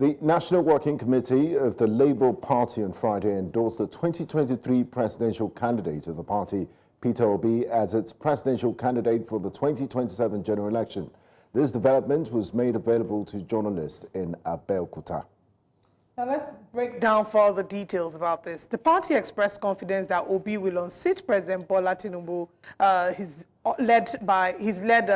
The National Working Committee of the Labour Party on Friday endorsed the 2023 presidential candidate of the party, Peter Obi, as its presidential candidate for the 2027 general election. This development was made available to journalists in Abeokuta. Now let's break down further details about this. The party expressed confidence that Obi will unseat President Bola Tinubu. He's led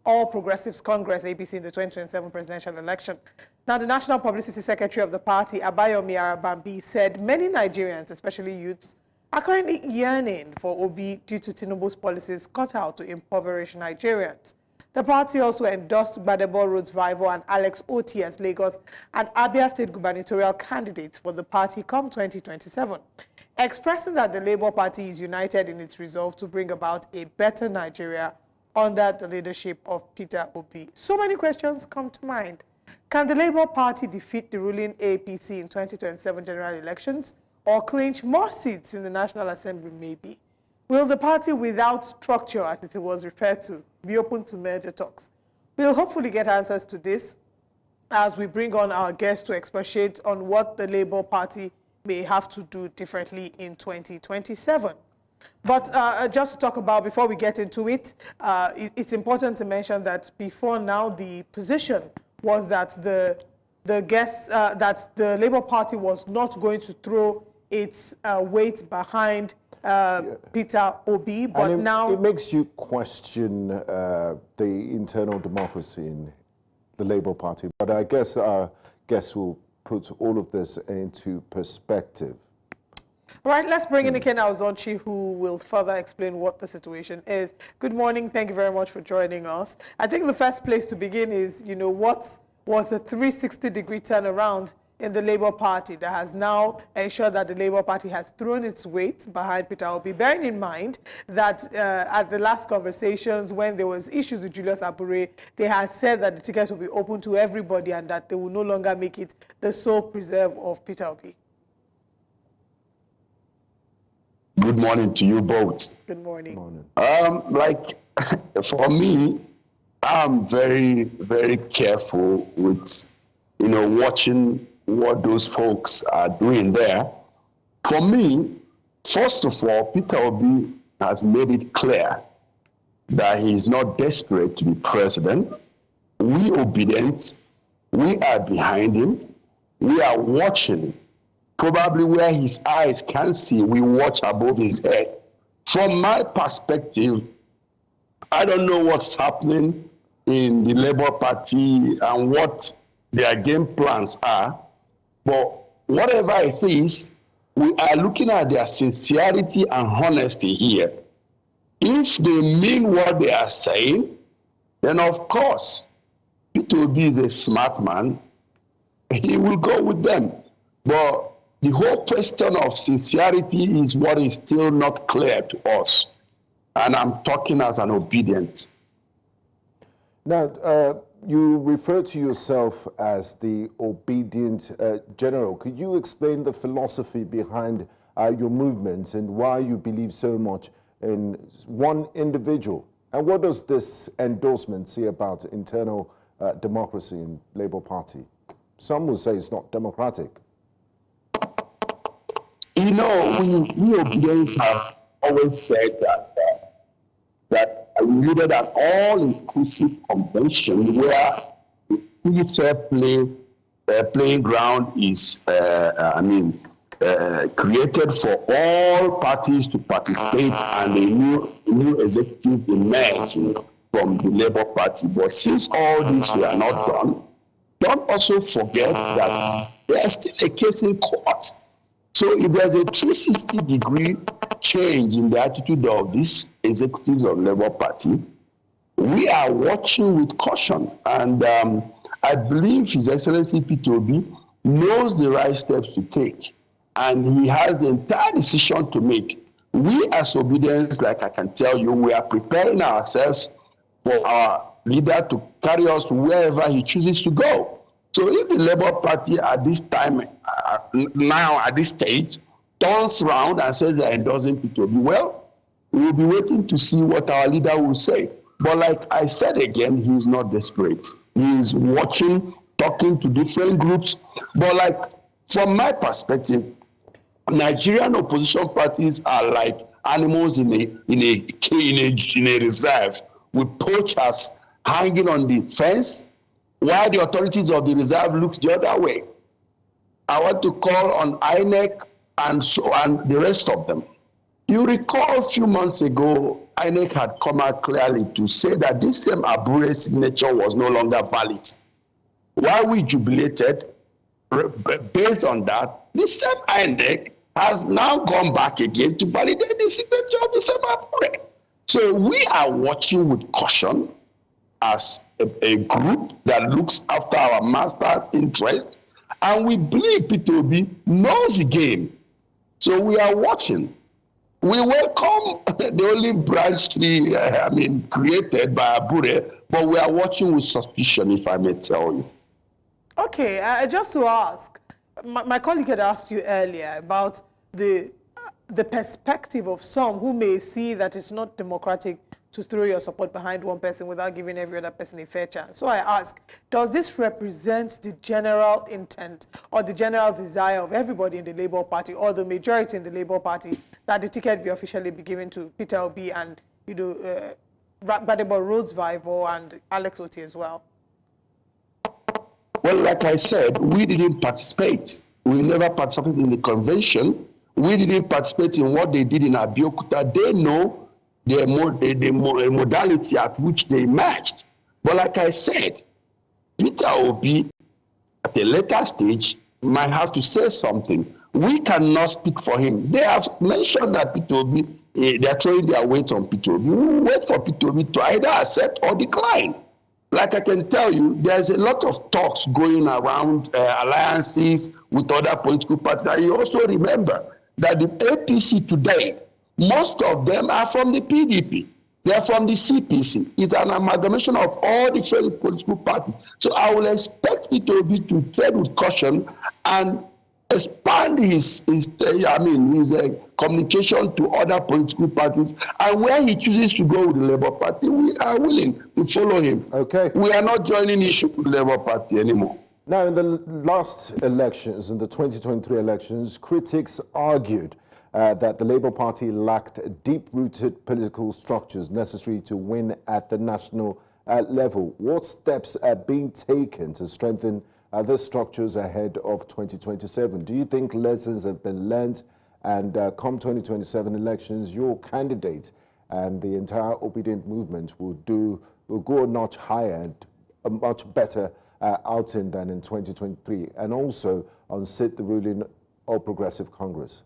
All Progressives Congress, APC, in the 2027 presidential election. Now, the National Publicity Secretary of the party, Abayomi Arabambi, said many Nigerians, especially youths, are currently yearning for Obi due to Tinubu's policies cut out to impoverish Nigerians. The party also endorsed Gbadebo, Rhodes-Vivour, and Otti as Lagos and Abia State gubernatorial candidates for the party come 2027, expressing that the Labour Party is united in its resolve to bring about a better Nigeria under the leadership of Peter Obi. So many questions come to mind. Can the Labour Party defeat the ruling APC in 2027 general elections or clinch more seats in the National Assembly maybe? Will the party without structure, as it was referred to, be open to merger talks? We'll hopefully get answers to this as we bring on our guests to expatiate on what the Labour Party may have to do differently in 2027. But just to talk about, before we get into it, it's important to mention that before now, the position was that the Labour Party was not going to throw its weight behind Peter Obi, but and now it makes you question the internal democracy in the Labour Party. But I guess our guests will put all of this into perspective. All right, let's bring in Ikenna Ozonchi, who will further explain what the situation is. Good morning. Thank you very much for joining us. I think the first place to begin is, what was a 360-degree turnaround in the Labour Party that has now ensured that the Labour Party has thrown its weight behind Peter Obi, bearing in mind that at the last conversations when there was issues with Julius Abure, they had said that the tickets will be open to everybody and that they will no longer make it the sole preserve of Peter Obi. Good morning to you both. Good morning. For me, I'm very, very careful with, watching what those folks are doing there. For me, first of all, Peter Obi has made it clear that he's not desperate to be president. We Obidient, we are behind him. We are watching. Probably where his eyes can see, we watch above his head. From my perspective, I don't know what's happening in the Labour Party and what their game plans are, but whatever it is, we are looking at their sincerity and honesty here. If they mean what they are saying, then of course, Peter Obi is a smart man. He will go with them. But the whole question of sincerity is what is still not clear to us. And I'm talking as an Obidient. Now, you refer to yourself as the Obidient General. Could you explain the philosophy behind your movement and why you believe so much in one individual? And what does this endorsement say about internal democracy in Labour Party? Some will say it's not democratic. We Obedients have always said that we needed an all-inclusive convention where the free fair play playing ground is, created for all parties to participate and a new executive emerge from the Labour Party. But since all this were not done, don't also forget that there's still a case in court. So if there's a 360-degree change in the attitude of these executives of Labour Party, we are watching with caution. And I believe His Excellency Peter Obi knows the right steps to take. And he has the entire decision to make. We as Obedients, like I can tell you, we are preparing ourselves for our leader to carry us to wherever he chooses to go. So if the Labour Party at this time, now at this stage, turns around and says they're endorsing Peter Obi, well, we will be waiting to see what our leader will say. But like I said again, he's not desperate. He is watching talking to different groups. But like, from my perspective, Nigerian opposition parties are like animals in a reserve, with poachers hanging on the fence, while the authorities of the reserve looks the other way. I want to call on INEC and the rest of them. You recall a few months ago, INEC had come out clearly to say that this same Abure signature was no longer valid. While we jubilated, based on that, the same INEC has now gone back again to validate the signature of the same Abure. So we are watching with caution as a group that looks after our master's interests, and we believe Peter Obi knows the game. So we are watching. We welcome the olive branch tree, created by Abure, but we are watching with suspicion, if I may tell you. Okay, just to ask, my colleague had asked you earlier about the perspective of some who may see that it's not democratic to throw your support behind one person without giving every other person a fair chance. So I ask, does this represent the general intent or the general desire of everybody in the Labour Party, or the majority in the Labour Party, that the ticket be officially be given to Peter Obi and, Gbadebo, Rhodes-Vivour and Alex Otti as well? Well, like I said, we didn't participate. We never participated in the convention. We didn't participate in what they did in Abeokuta. They know the modality at which they matched. But like I said, Peter Obi, at a later stage, might have to say something. We cannot speak for him. They have mentioned that Peter Obi, they are throwing their weight on Peter Obi. We will wait for Peter Obi to either accept or decline. Like I can tell you, there's a lot of talks going around alliances with other political parties. And you also remember that the APC today, most of them are from the PDP. They are from the CPC. It's an amalgamation of all different political parties. So I will expect Peter Obi to tread with caution and expand his communication to other political parties. And where he chooses to go with the Labour Party, we are willing to follow him. Okay. We are not joining issue with the Labour Party anymore. Now, in the last elections, in the 2023 elections, critics argued that the Labour Party lacked deep-rooted political structures necessary to win at the national level. What steps are being taken to strengthen the structures ahead of 2027? Do you think lessons have been learned, and come 2027 elections, your candidate and the entire Obidient movement will go a notch higher and a much better outing than in 2023, and also unseat the ruling All Progressive Congress?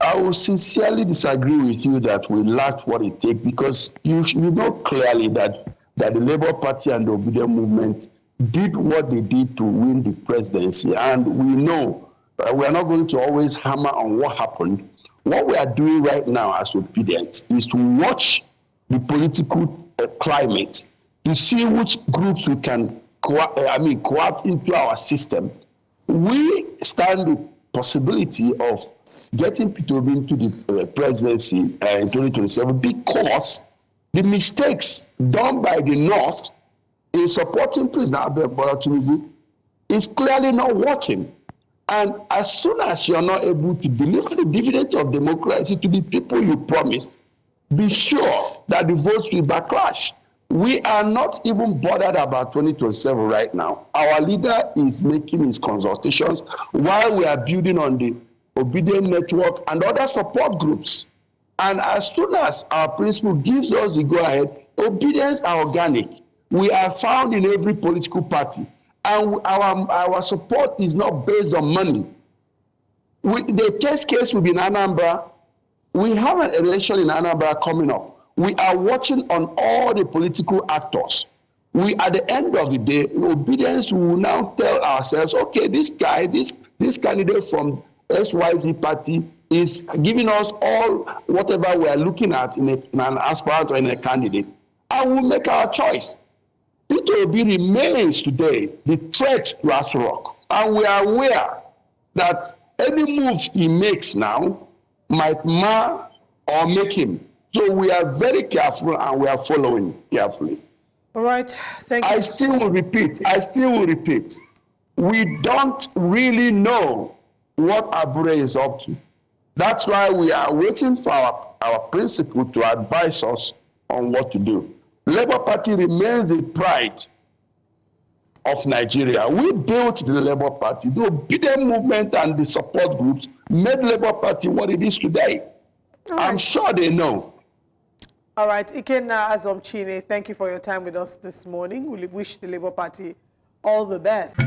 I will sincerely disagree with you that we lacked what it takes, because you know clearly that the Labour Party and the Obidient movement did what they did to win the presidency. And we know we are not going to always hammer on what happened. What we are doing right now as Obidient is to watch the political climate, to see which groups we can co-opt into our system. We stand the possibility of getting Peter Obi into the presidency in 2027 because the mistakes done by the North in supporting President Bola Tinubu is clearly not working. And as soon as you're not able to deliver the dividend of democracy to the people you promised, be sure that the votes will backlash. We are not even bothered about 2027 right now. Our leader is making his consultations while we are building on the Obidient network and other support groups. And as soon as our principal gives us the go-ahead, obedience are organic. We are found in every political party. And our support is not based on money. The test case will be in Anambra. We have an election in Anambra coming up. We are watching on all the political actors. We, at the end of the day, obedience will now tell ourselves, okay, this guy, this candidate from XYZ party is giving us all whatever we are looking at in an aspirant or in a candidate, and we'll make our choice. Peter Obi remains today the threat to Aso Rock, and we are aware that any move he makes now might mar or make him. So we are very careful and we are following carefully. All right, thank you. I still will repeat, we don't really know what Abure is up to. That's why we are waiting for our principal to advise us on what to do. Labour Party remains the pride of Nigeria. We built the Labour Party. The Obidient movement and the support groups made Labour Party what it is today. Right. I'm sure they know. All right, Ikenna Azomchine, thank you for your time with us this morning. We wish the Labour Party all the best.